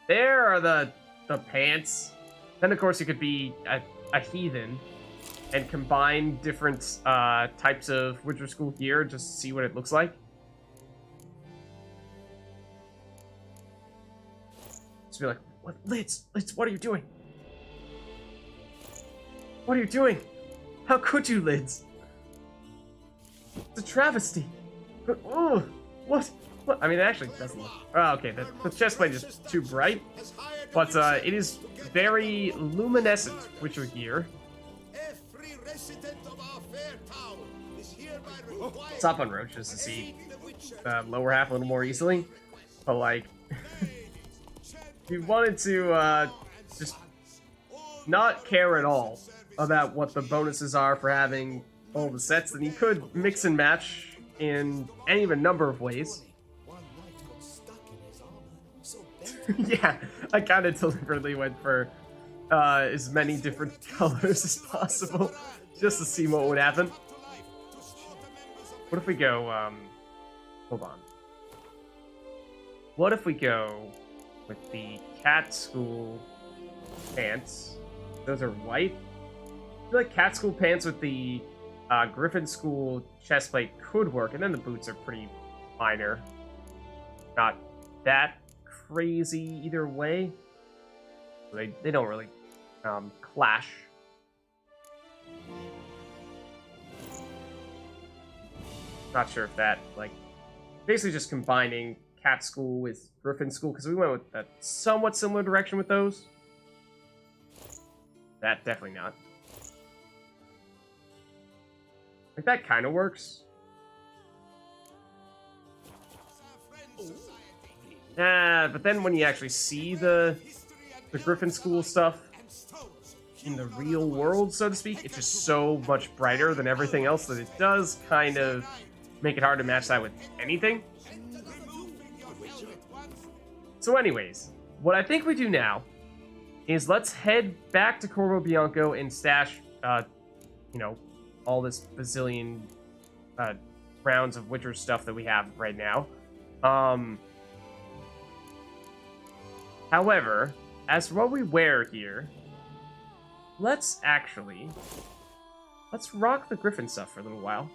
There are the pants. Then, of course, you could be a heathen and combine different types of Witcher School gear just to see what it looks like. Just be like, what, Lids, what are you doing? What are you doing? How could you, Lids? It's a travesty. But, oh, what? I mean, it actually doesn't look... Oh, okay, the chestplate is too bright. But it is very luminescent Witcher gear. It's up on Roach just to see the lower half a little more easily. But, like, if you wanted to just not care at all about what the bonuses are for having all the sets, then you could mix and match in any of a number of ways. Yeah, I kind of deliberately went for as many different colors as possible just to see what would happen. What if we go, hold on. What if we go with the cat school pants? Those are white. I feel like cat school pants with the Griffin school chestplate could work, and then the boots are pretty minor. Not that crazy either way. They don't really clash. Not sure if that, like, basically just combining cat school with Griffin school, because we went with a somewhat similar direction with those. That definitely not. Like, that kind of works. But then when you actually see the Griffin school stuff in the real world, so to speak, it's just so much brighter than everything else that it does kind of make it hard to match that with anything. So anyways, what I think we do now is let's head back to Corvo Bianco and stash, you know, all this bazillion rounds of Witcher stuff that we have right now. However, as for what we wear here, let's rock the Griffin stuff for a little while.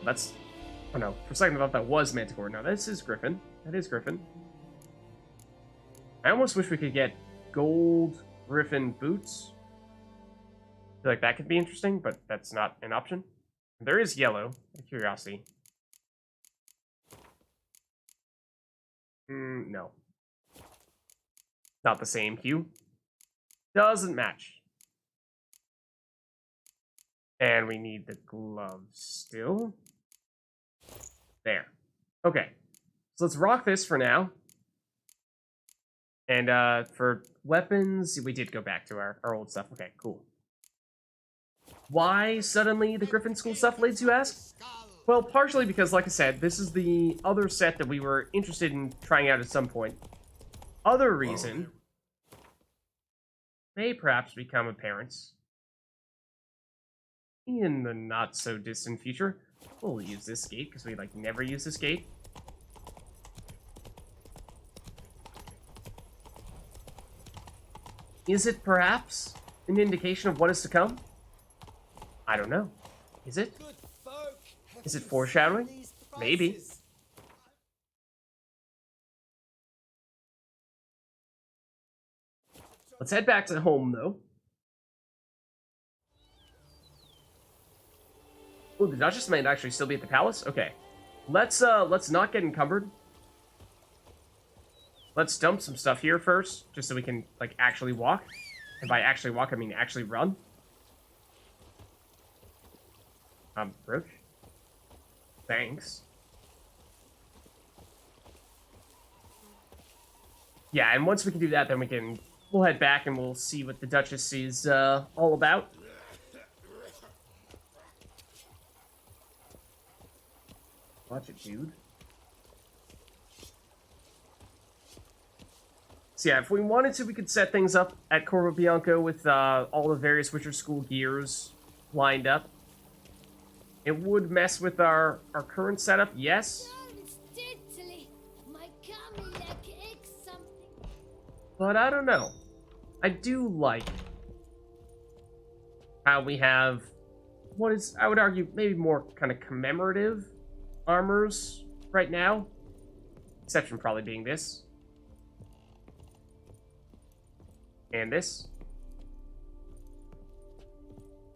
Oh no, for a second I thought that was Manticore. No, this is Griffin. That is Griffin. I almost wish we could get gold Griffin boots. I feel like that could be interesting, but that's not an option. There is yellow, out of curiosity. No. Not the same hue. Doesn't match. And we need the gloves still. There. Okay. So let's rock this for now. And for weapons, we did go back to our old stuff. Okay, cool. Why suddenly the Griffin School stuff, Lids, you ask? Well, partially because, like I said, this is the other set that we were interested in trying out at some point. Other reason may perhaps become apparent in the not-so-distant future. We'll use this gate, because we, like, never use this gate. Is it perhaps an indication of what is to come? I don't know. Is it? Is it foreshadowing? Maybe. Let's head back to home, though. Oh, the Duchess might actually still be at the palace? Okay. Let's not get encumbered. Let's dump some stuff here first, just so we can, like, actually walk. And by actually walk, I mean actually run. Roach? Thanks. Yeah, and once we can do that, then we'll head back and we'll see what the Duchess is all about. Watch it, dude. So yeah, if we wanted to, we could set things up at Corvo Bianco with all the various Witcher School gears lined up. It would mess with our current setup, yes. But I don't know. I do like how we have what is, I would argue, maybe more kind of commemorative armors right now. Exception probably being this. And this.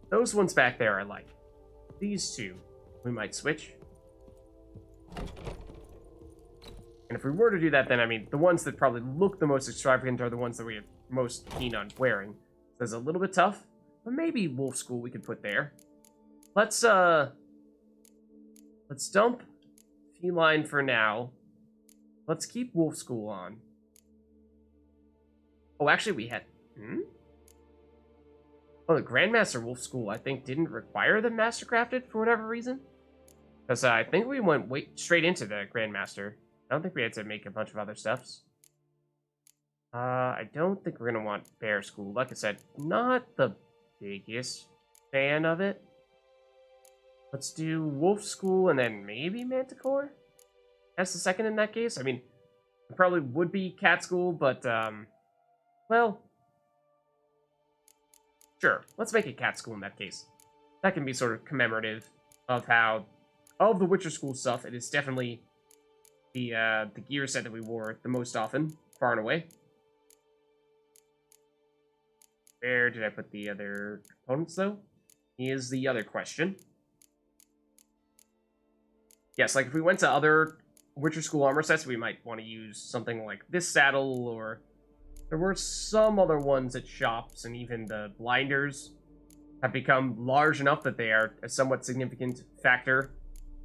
Those ones back there I like. These two, we might switch. And if we were to do that, then, I mean, the ones that probably look the most extravagant are the ones that we are most keen on wearing. So it's a little bit tough, but maybe Wolf School we could put there. Let's dump Feline for now. Let's keep Wolf School on. Oh, actually, we had... Oh, the Grandmaster Wolf School, I think, didn't require the Mastercrafted for whatever reason. Because I think we went straight into the Grandmaster. I don't think we had to make a bunch of other stuffs. I don't think we're going to want Bear School. Like I said, not the biggest fan of it. Let's do Wolf School and then maybe Manticore? That's the second in that case. I mean, it probably would be Cat School, but, well... Sure, let's make it Cat School in that case. That can be sort of commemorative of how... Of the Witcher School stuff, it is definitely the gear set that we wore the most often, far and away. Where did I put the other components, though? Is the other question. Yes, like if we went to other Witcher School armor sets, we might want to use something like this saddle, or there were some other ones at shops, and even the blinders have become large enough that they are a somewhat significant factor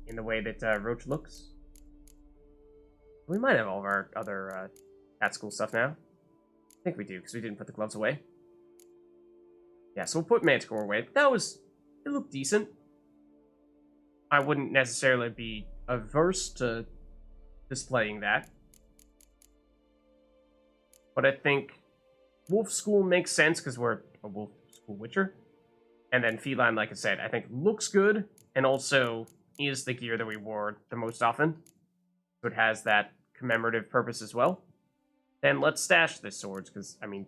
in the way that Roach looks. We might have all of our other Cat School stuff now. I think we do, because we didn't put the gloves away. Yeah, so we'll put Manticore away. That was... It looked decent. I wouldn't necessarily be averse to displaying that. But I think Wolf School makes sense, because we're a Wolf School Witcher. And then Feline, like I said, I think looks good, and also is the gear that we wore the most often. So it has that commemorative purpose as well. Then let's stash the swords, because, I mean,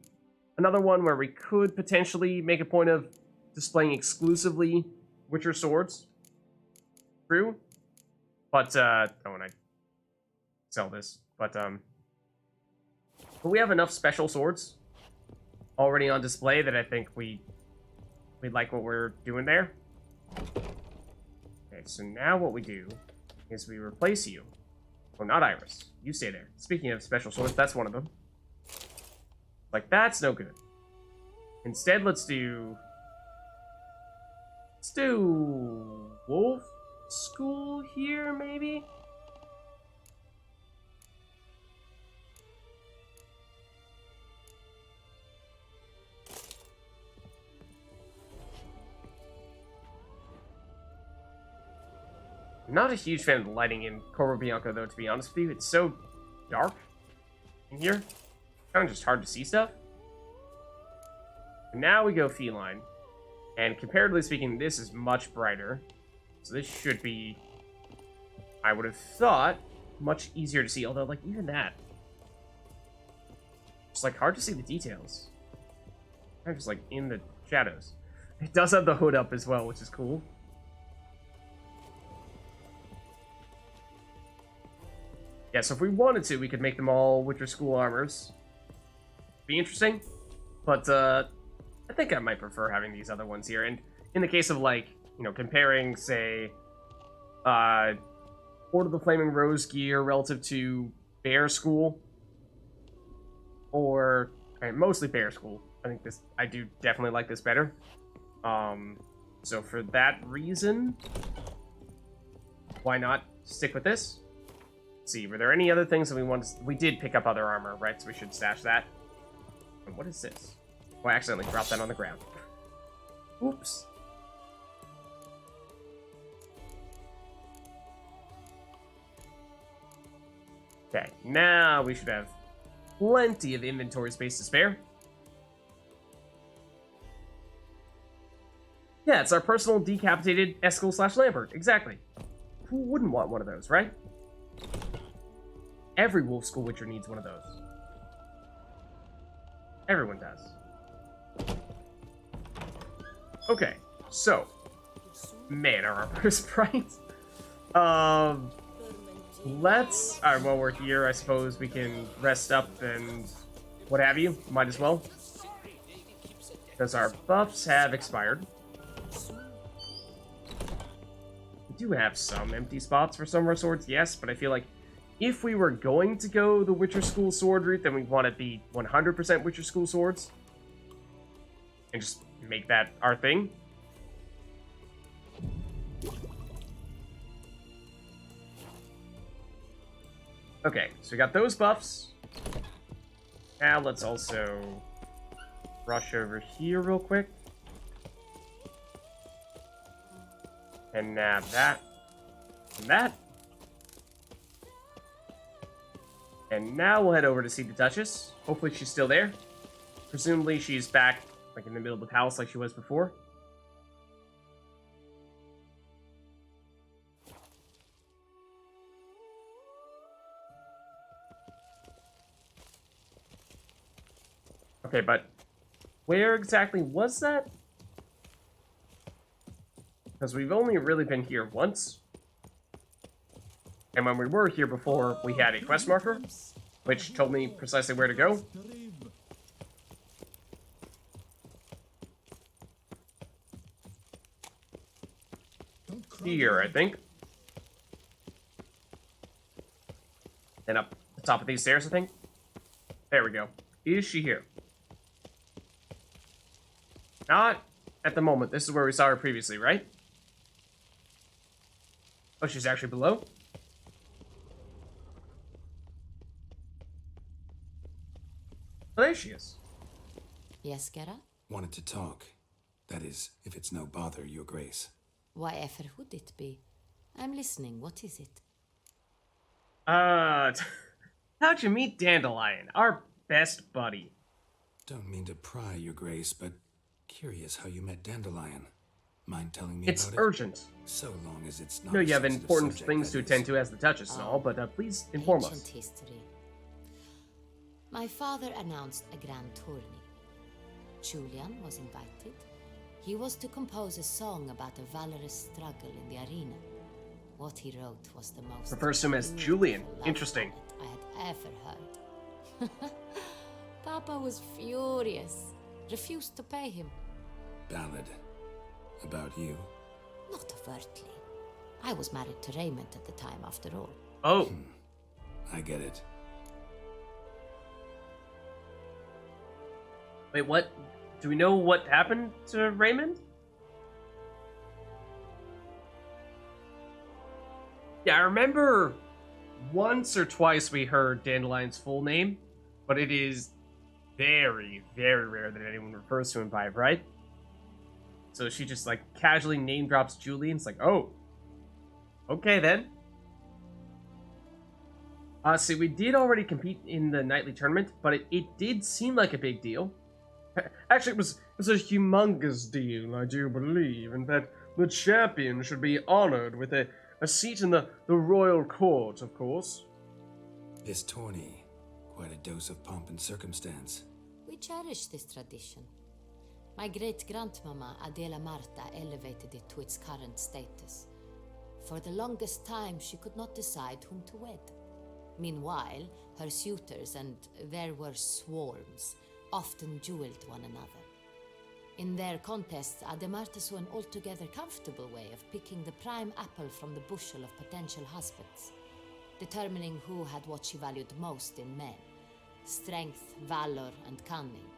another one where we could potentially make a point of displaying exclusively Witcher swords. True. But, oh, and I sell this. But we have enough special swords already on display that I think we like what we're doing there. Okay, so now what we do is we replace you. Oh, not Iris. You stay there. Speaking of special swords, that's one of them. Like, that's no good. Instead, let's do Wolf School here, maybe? I'm not a huge fan of the lighting in Corvo Bianco, though, to be honest with you. It's so dark in here. It's kind of just hard to see stuff. Now we go Feline. And comparatively speaking, this is much brighter. So this should be, I would have thought, much easier to see. Although, like, even that. It's, like, hard to see the details. I'm just, like, in the shadows. It does have the hood up as well, which is cool. Yeah, so if we wanted to, we could make them all Witcher School armors. Be interesting. But, I think I might prefer having these other ones here. And in the case of, like, you know, comparing, say, Order of the Flaming Rose gear relative to Bear School, or mostly Bear School. I think this, I do definitely like this better. So for that reason, why not stick with this? Let's see, were there any other things that we wanted? We did pick up other armor, right? So we should stash that. And what is this? Oh, I accidentally dropped that on the ground. Oops. Okay, now we should have plenty of inventory space to spare. Yeah, Yeah, it's our personal decapitated Eskel/Lambert. Exactly. Who wouldn't want one of those, right? Every Wolf School Witcher needs one of those. Everyone does. Okay, so. Man, are our first sprites. Let's... Alright, while we're here, I suppose we can rest up and what have you. Might as well. Because our buffs have expired. We do have some empty spots for some of our swords, yes, but I feel like if we were going to go the Witcher School sword route, then we want to be 100% Witcher School swords. And just make that our thing. Okay, so we got those buffs. Now let's also rush over here real quick. And nab that. And that. And now we'll head over to see the Duchess. Hopefully she's still there. Presumably she's back, like, in the middle of the palace like she was before. Okay, but where exactly was that? Because we've only really been here once. And when we were here before, we had a quest marker, which told me precisely where to go. Here, I think. And up the top of these stairs, I think. There we go. Is she here? Not at the moment. This is where we saw her previously, right? Oh, she's actually below? Oh, there she is. Yes, Geralt? Wanted to talk. That is, if it's no bother, Your Grace. Why ever would it be? I'm listening. What is it? How'd you meet Dandelion, our best buddy? Don't mean to pry, Your Grace, but curious how you met Dandelion. Mind telling me It's about urgent. it? So long as it's I not know a you have sensitive important subject, things to that attend is. to as the Duchess and all, but please inform Ancient us. history. My father announced a grand tourney. Julian was invited. He was to compose a song about a valorous struggle in the arena. What he wrote was the most Refers to him as beautiful Julian. love Interesting. sonnet I had ever heard. Papa was furious. Refused to pay him. Ballad. About you? Not overtly. I was married to Raymond at the time, after all. Oh. I get it. Wait, what? Do we know what happened to Raymond? Yeah, I remember once or twice we heard Dandelion's full name, but it is very, very rare that anyone refers to him by it, right? So she just, like, casually name drops Julian. It's like, oh. Okay, then. See, we did already compete in the nightly tournament, but it did seem like a big deal. Actually, it was a humongous deal, I do believe, and that the champion should be honored with a seat in the royal court, of course. This tourney, quite a dose of pomp and circumstance. We cherish this tradition. My great-grandmama Adela Marta elevated it to its current status. For the longest time, she could not decide whom to wed. Meanwhile, her suitors, and there were swarms, often dueled one another. In their contests, Ademarta saw an altogether comfortable way of picking the prime apple from the bushel of potential husbands, determining who had what she valued most in men: strength, valor, and cunning.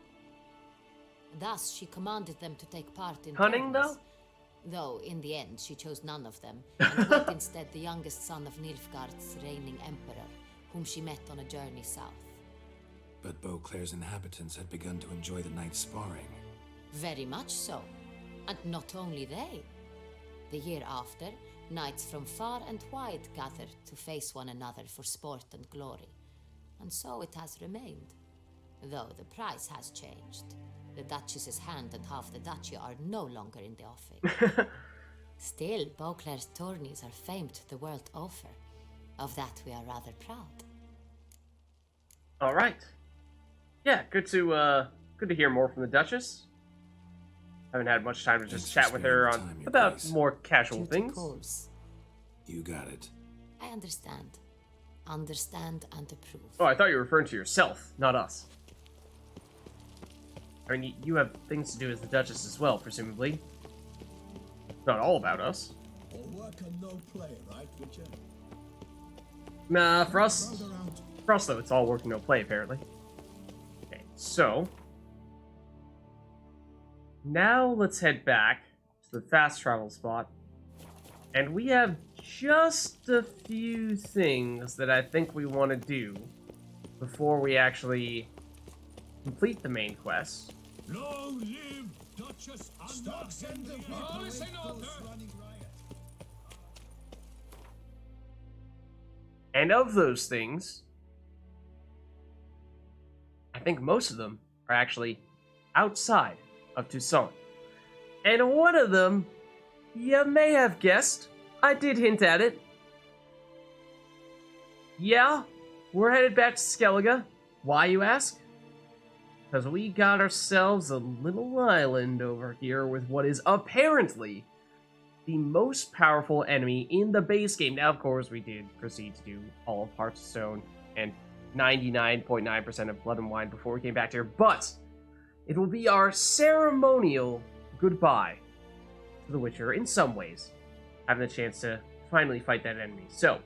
Thus, she commanded them to take part in Cunning, tournaments, though in the end she chose none of them, and wed instead the youngest son of Nilfgaard's reigning emperor, whom she met on a journey south. But Beauclair's inhabitants had begun to enjoy the night's sparring. Very much so. And not only they. The year after, knights from far and wide gathered to face one another for sport and glory. And so it has remained. Though the price has changed. The Duchess's hand and half the duchy are no longer in the offing. Still, Beauclair's tourneys are famed the world over. Of that we are rather proud. All right. Yeah, good to hear more from the Duchess. Haven't had much time to just chat with her on about more casual things. Calls. You got it. I understand. Understand and approve. Oh, I thought you were referring to yourself, not us. I mean, you have things to do as the Duchess as well, presumably. Not all about us. All work and no play, right, Witcher? Nah, for us though, it's all work and no play, apparently. Okay, so... now let's head back to the fast travel spot. And we have just a few things that I think we want to do before we actually complete the main quest. Long live Duchess Stocks and the police in order. And of those things, I think most of them are actually outside of Toussaint. And one of them, you may have guessed, I did hint at it. Yeah, we're headed back to Skellige. Why, you ask? Because we got ourselves a little island over here with what is apparently the most powerful enemy in the base game. Now, of course, we did proceed to do all of Hearthstone and 99.9% of Blood and Wine before we came back here, but it will be our ceremonial goodbye to The Witcher in some ways, having the chance to finally fight that enemy. So,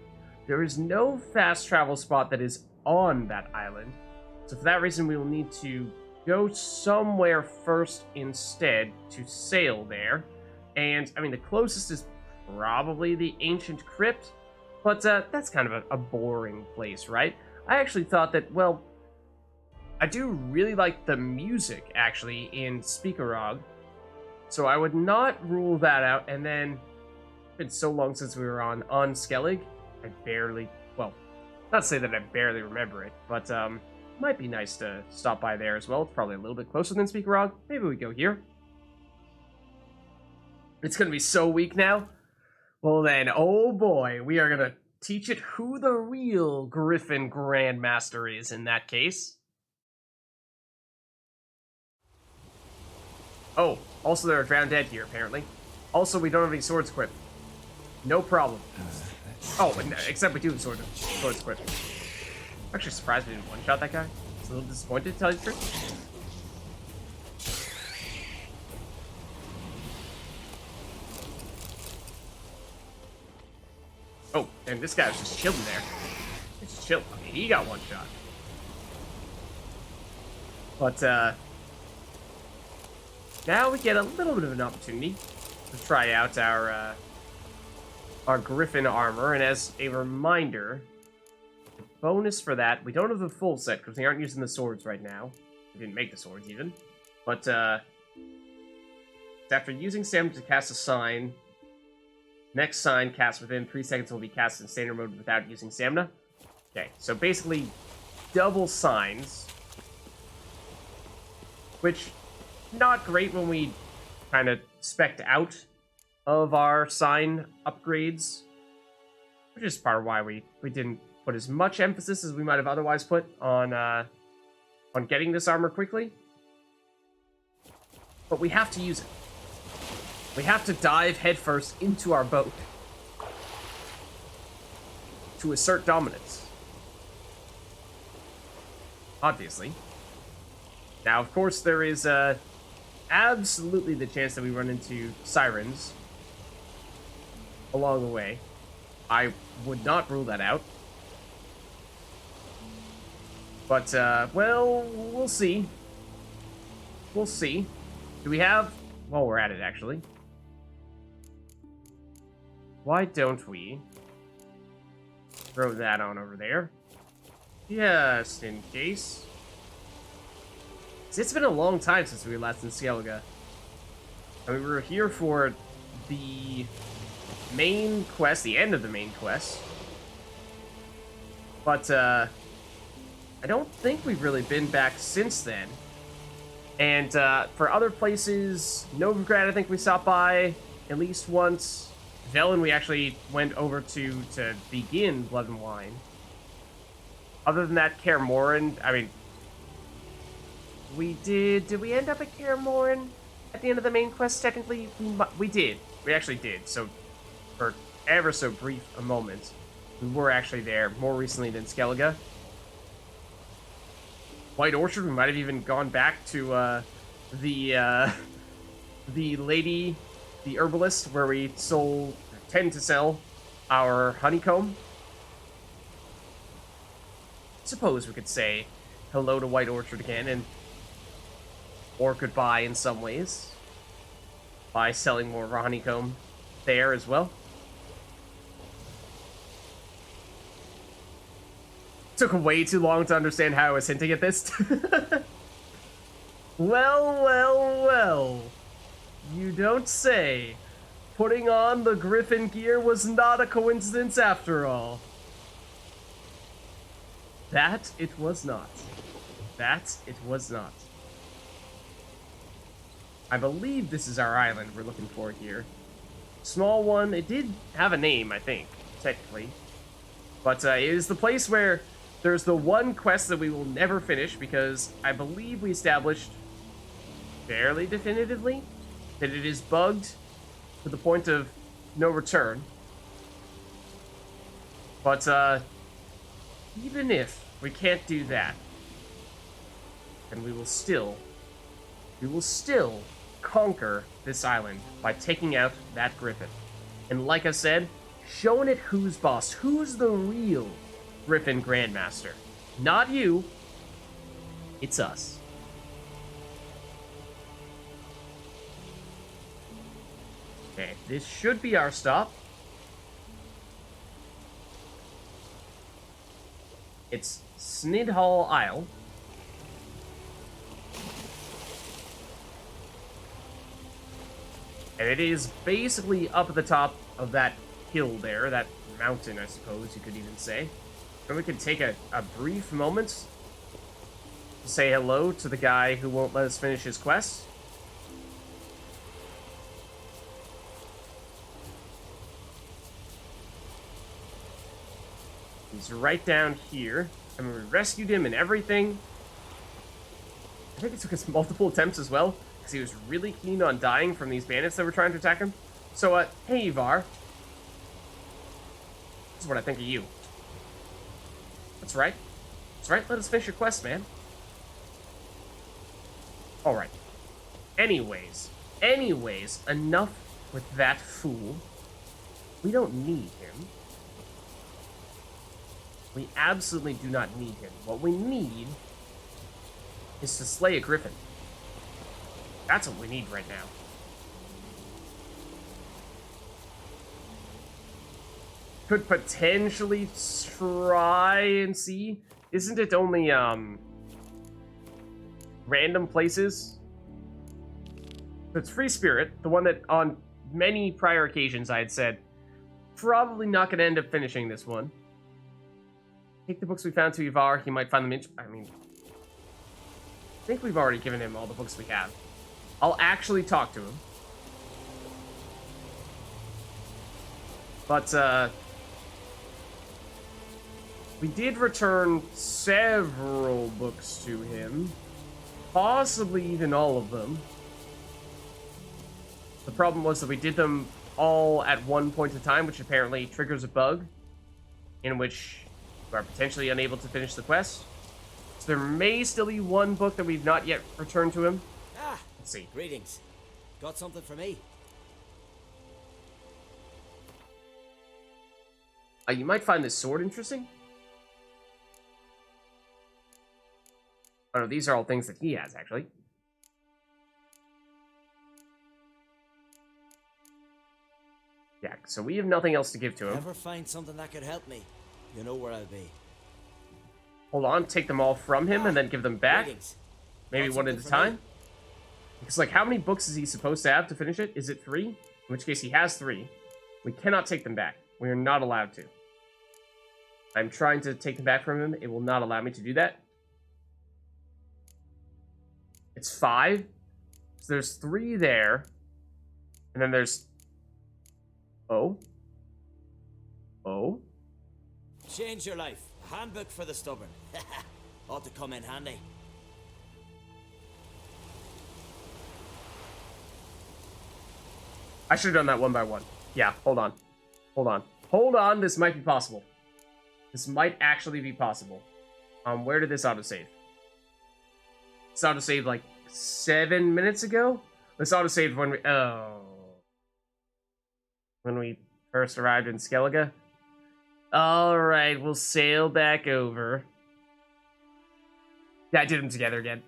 there is no fast travel spot that is on that island, so for that reason we will need to go somewhere first instead to sail there. And, I mean, the closest is probably the Ancient Crypt, but that's kind of a boring place, right? I actually thought that, well, I do really like the music, actually, in Speakerog, so I would not rule that out. And then, it's been so long since we were on Skellige, I barely, well, not to say that I barely remember it, but might be nice to stop by there as well. It's probably a little bit closer than Speakerog. Maybe we go here. It's going to be so weak now. Well then, oh boy, we are going to teach it who the real Griffin Grandmaster is in that case. Oh, also there are drowned dead here, apparently. Also, we don't have any swords equipped. No problem. Oh, except we do have swords equipped. I'm actually surprised we didn't one-shot that guy. I was a little disappointed, to tell you the truth. Oh, and this guy was just chilling there. He's just chilling. I mean, he got one shot. But, now we get a little bit of an opportunity to try out our Griffin armor. And as a reminder, the bonus for that, we don't have the full set because we aren't using the swords right now. We didn't make the swords even. But, after using stamina to cast a sign, next sign cast within 3 seconds will be cast in standard mode without using stamina. Okay, so basically double signs, which not great when we kind of spec'd out of our sign upgrades, which is part of why we didn't put as much emphasis as we might have otherwise put on getting this armor quickly. But we have to use it. We have to dive headfirst into our boat to assert dominance. Obviously. Now, of course, there is absolutely the chance that we run into sirens along the way. I would not rule that out. But, well, we'll see. We'll see. Do we have... Well, we're at it, actually. Why don't we throw that on over there? Just in case. It's been a long time since we were last in Skellige. I mean, we were here for the main quest, the end of the main quest. But, I don't think we've really been back since then. And for other places, Novigrad, I think we stopped by at least once. Velen, we actually went over to begin Blood and Wine. Other than that, Kaer Morhen, I mean, did we end up at Kaer Morhen at the end of the main quest? Technically, we did. We actually did. So, for ever so brief a moment, we were actually there more recently than Skellige. White Orchard, we might have even gone back to the lady, the herbalist, where we tend to sell our honeycomb. Suppose we could say hello to White Orchard again, or goodbye in some ways, by selling more of our honeycomb there as well. Took way too long to understand how I was hinting at this. Well. You don't say. Putting on the Griffin gear was not a coincidence after all. That it was not. That it was not. I believe this is our island we're looking for here. Small one. It did have a name, I think, technically. But it is the place where there's the one quest that we will never finish because I believe we established fairly definitively that it is bugged to the point of no return. But even if we can't do that, then we will still conquer this island by taking out that griffin. And like I said, showing it who's boss, who's the real Griffin Grandmaster. Not you. It's us. Okay, this should be our stop. It's Snidhall Isle. And it is basically up at the top of that hill there, that mountain, I suppose you could even say. And we can take a brief moment to say hello to the guy who won't let us finish his quest. He's right down here. And we rescued him and everything. I think it took us multiple attempts as well, because he was really keen on dying from these bandits that were trying to attack him. So, hey, Ivar. This is what I think of you. That's right. That's right, let us finish your quest, man. Alright. Anyways, enough with that fool. We don't need him. We absolutely do not need him. What we need is to slay a griffin. That's what we need right now. Could potentially try and see. Isn't it only random places? So it's Free Spirit, the one that on many prior occasions I had said probably not going to end up finishing this one. Take the books we found to Ivar. He might find them I think we've already given him all the books we have. I'll actually talk to him. But we did return several books to him. Possibly even all of them. The problem was that we did them all at one point in time, which apparently triggers a bug in which we are potentially unable to finish the quest. So there may still be one book that we've not yet returned to him. Let's see. Greetings. Got something for me? You might find this sword interesting. Oh no, these are all things that he has, actually. Yeah, so we have nothing else to give to him. Ever find something that could help me? You know where I'll be. Hold on, take them all from him and then give them back. Greetings. Maybe Got one at something a for me? time. Because, like, how many books is he supposed to have to finish it? Is it 3? In which case, he has 3. We cannot take them back. We are not allowed to. I'm trying to take them back from him. It will not allow me to do that. It's 5. So there's 3 there. And then there's... Oh. Change your life. Handbook for the stubborn. Ought to come in handy. I should have done that one by one. Yeah, hold on. Hold on, this might be possible. This might actually be possible. Where did this autosave? This autosaved like 7 minutes ago? This autosaved when we... Oh. When we first arrived in Skellige? Alright, we'll sail back over. Yeah, I did them together again.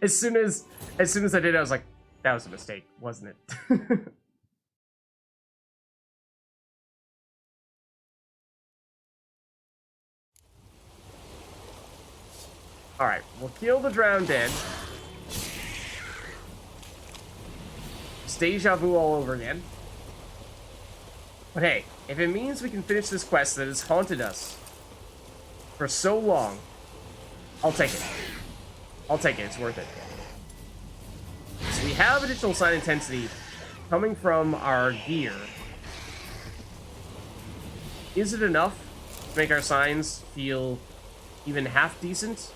as soon as I did it, I was like, that was a mistake, wasn't it? Alright, we'll kill the drowned dead. It's deja vu all over again. But hey, if it means we can finish this quest that has haunted us for so long, I'll take it. It's worth it. So we have additional sign intensity coming from our gear. Is it enough to make our signs feel even half decent?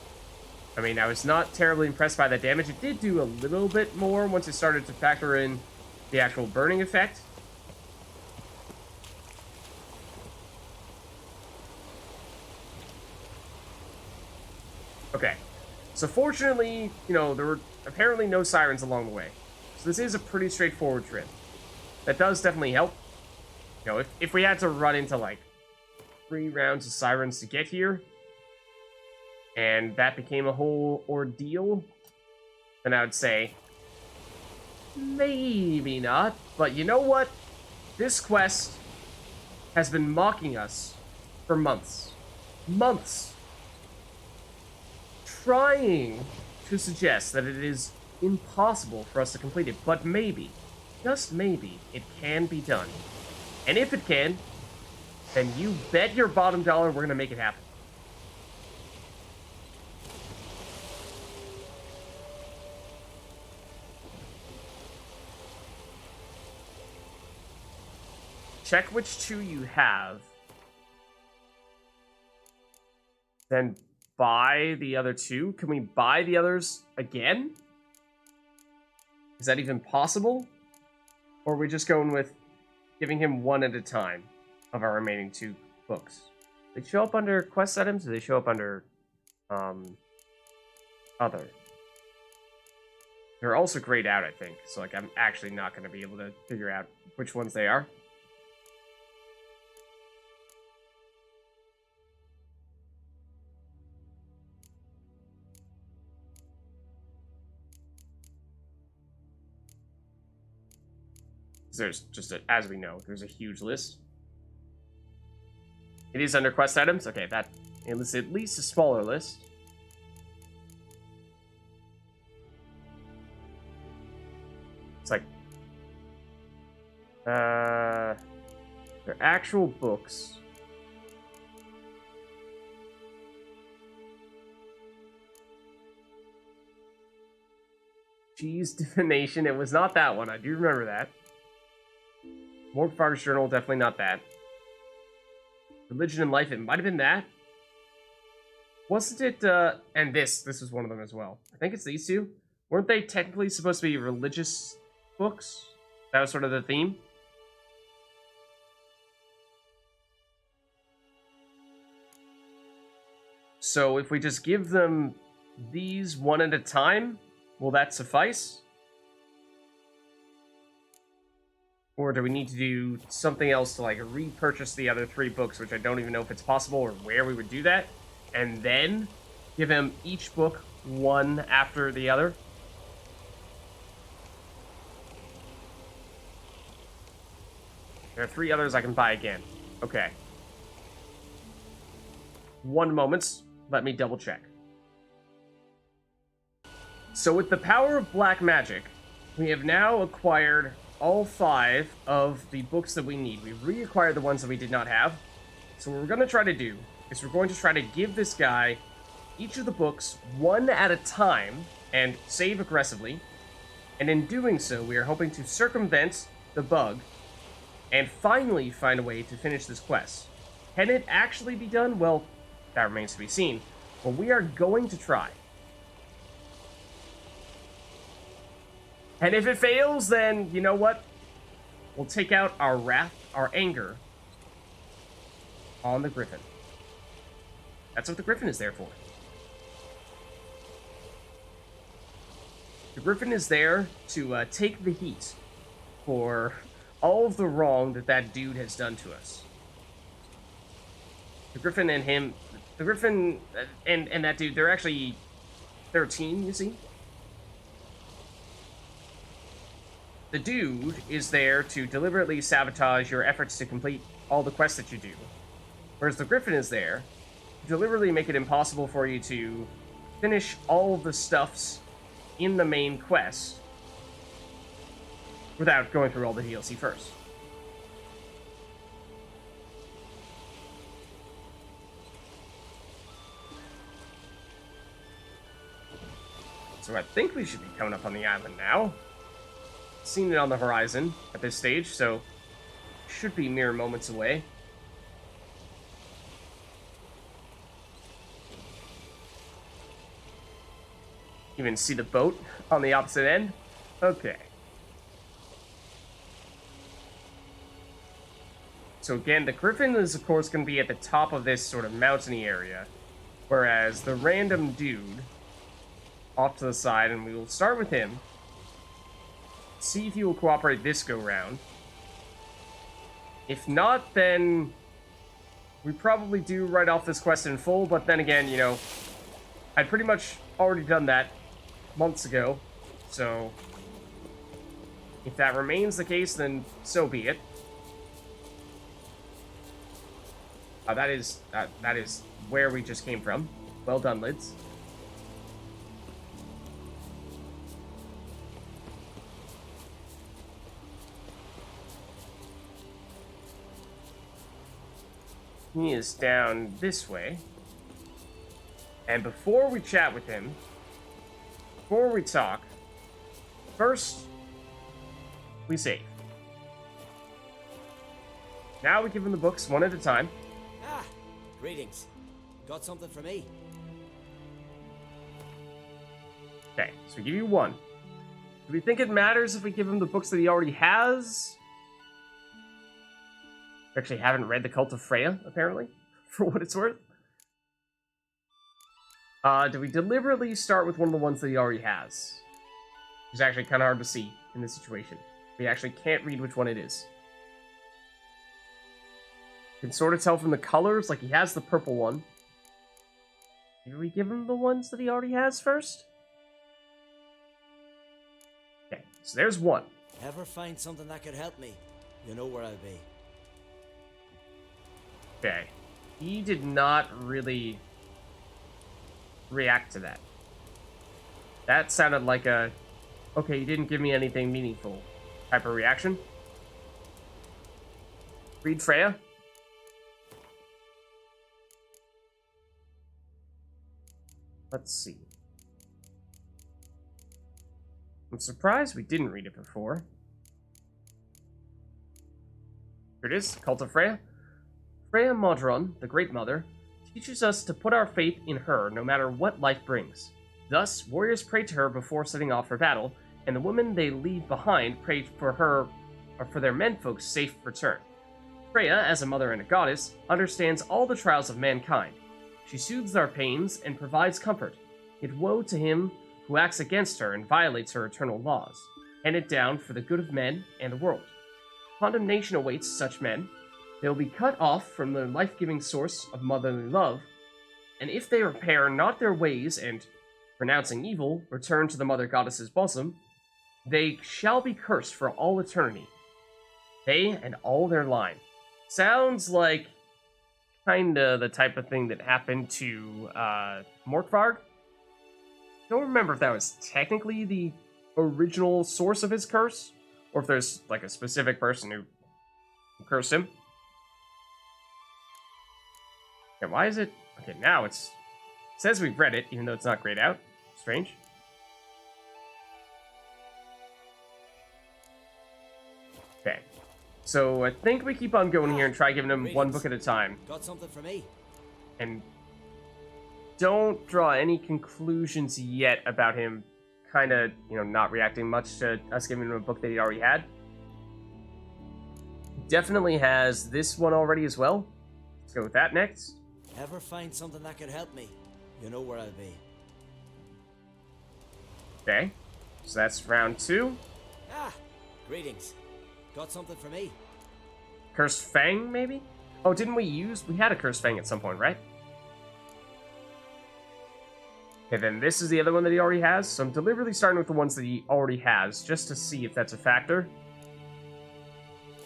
I mean, I was not terribly impressed by that damage. It did do a little bit more once it started to factor in the actual burning effect. Okay. So fortunately, you know, there were apparently no sirens along the way. So this is a pretty straightforward trip. That does definitely help. You know, if we had to run into, like, 3 rounds of sirens to get here, and that became a whole ordeal, then I would say, maybe not. But you know what? This quest has been mocking us for months. Months. Trying to suggest that it is impossible for us to complete it. But maybe, just maybe, it can be done. And if it can, then you bet your bottom dollar we're going to make it happen. Check which 2 you have. Then buy the other 2. Can we buy the others again? Is that even possible? Or are we just going with giving him 1 at a time of our remaining 2 books? They show up under quest items, or they show up under other? They're also grayed out, I think. So like I'm actually not going to be able to figure out which ones they are. There's just, as we know, there's a huge list. It is under quest items. Okay, that is at least a smaller list. It's like, they're actual books. Cheese divination. It was not that one. I do remember that. Morgue Farmer's Journal, definitely not that. Religion and Life, it might have been that. Wasn't it, and this was one of them as well. I think it's these 2. Weren't they technically supposed to be religious books? That was sort of the theme. So if we just give them these 1 at a time, will that suffice? Or do we need to do something else to, like, repurchase the other 3 books, which I don't even know if it's possible or where we would do that, and then give him each book 1 after the other? There are 3 others I can buy again. Okay. 1 moment. Let me double check. So with the power of black magic, we have now acquired all 5 of the books that we need. We reacquired the ones that we did not have. So what we're going to try to do is we're going to try to give this guy each of the books 1 at a time and save aggressively. And in doing so, we are hoping to circumvent the bug and finally find a way to finish this quest. Can it actually be done? Well, that remains to be seen. But we are going to try. And if it fails, then you know what? We'll take out our wrath, our anger on the Griffin. That's what the Griffin is there for. The Griffin is there to take the heat for all of the wrong that that dude has done to us. The Griffin and him, the Griffin and that dude, they're a team, you see? The dude is there to deliberately sabotage your efforts to complete all the quests that you do. Whereas the Griffin is there to deliberately make it impossible for you to finish all of the stuffs in the main quest without going through all the DLC first. So I think we should be coming up on the island now. Seen it on the horizon at this stage, so should be mere moments away. Even see the boat on the opposite end. Okay. So again, the Griffin is of course going to be at the top of this sort of mountainy area, whereas the random dude off to the side, and we will start with him. See if he will cooperate this go round. If not, then we probably do write off this quest in full, but then again, you know, I'd pretty much already done that months ago, so if that remains the case, then so be it. That is where we just came from. Well done, Lids. He is down this way. And before we chat with him, before we talk, first, we save. Now we give him the books one at a time. Ah, greetings. Got something for me? Okay, so we give you one. Do we think it matters if we give him the books that he already has? We actually haven't read The Cult of Freya, apparently, for what it's worth. Do we deliberately start with one of the ones that he already has? It's actually kind of hard to see in this situation. We actually can't read which one it is. You can sort of tell from the colors, like he has the purple one. Do we give him the ones that he already has first? Okay, so there's one. Ever find something that could help me? You know where I'll be. Okay. He did not really react to that. That sounded like a, okay, you didn't give me anything meaningful type of reaction. Read Freya. Let's see. I'm surprised we didn't read it before. Here it is, Cult of Freya. Freya Modron, the Great Mother, teaches us to put our faith in her no matter what life brings. Thus, warriors pray to her before setting off for battle, and the women they leave behind pray for her or for their menfolk's safe return. Freya, as a mother and a goddess, understands all the trials of mankind. She soothes our pains and provides comfort. Yet woe to him who acts against her and violates her eternal laws, handed down for the good of men and the world. Condemnation awaits such men. They will be cut off from the life-giving source of motherly love, and if they repair not their ways and, renouncing evil, return to the mother goddess's bosom, they shall be cursed for all eternity. They and all their line. Sounds like kinda the type of thing that happened to Morkvarg. Don't remember if that was technically the original source of his curse, or if there's like a specific person who cursed him. Okay, why is it... Okay, now it says we've read it, even though it's not grayed out. Strange. So I think we keep on going here and try giving him one book at a time. Got something for me? And don't draw any conclusions yet about him kind of, not reacting much to us giving him a book that he already had. Definitely has this one already as well. Let's go with that next. Ever find something that could help me? You know where I'll be. Okay, so that's round 2. Ah, greetings. Got something for me? Cursed Fang, maybe? Oh, didn't we had a Cursed Fang at some point, right? Okay, then this is the other one that he already has, so I'm deliberately starting with the ones that he already has, just to see if that's a factor.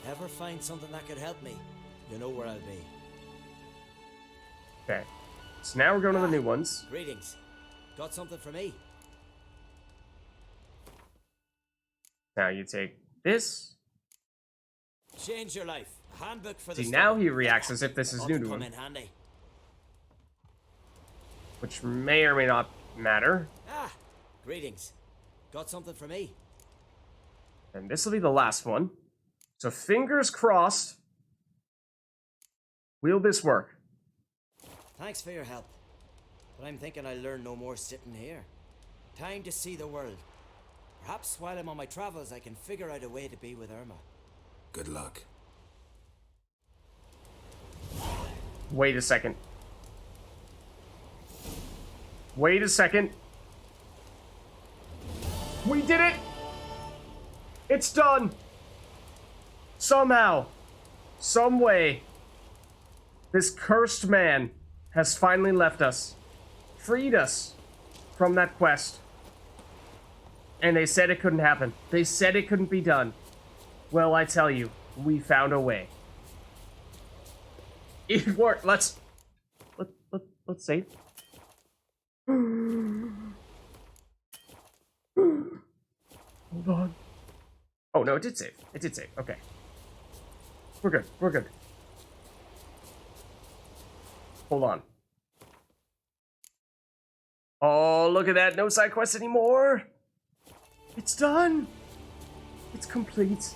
Ever find something that could help me? You know where I'll be. Okay, so now we're going to the new ones. Greetings. Got something for me? Now you take this. Change your life. Handbook for the See, now stubborn. he reacts as if this is Ought new to to come him, in handy. which may or may not matter. Ah, greetings. Got something for me? And this will be the last one. So fingers crossed. Will this work? Thanks for your help. But I'm thinking I'll learn no more sitting here. Time to see the world. Perhaps while I'm on my travels, I can figure out a way to be with Irma. Good luck. Wait a second. Wait a second. We did it! It's done! Somehow, some way, this cursed man has finally left us, freed us from that quest. And they said it couldn't happen. They said it couldn't be done. Well, I tell you, we found a way. It worked. Let's save. Hold on. Oh no, it did save. It did save. Okay. We're good. We're good. Hold on. Oh, look at that. No side quests anymore. It's done. It's complete.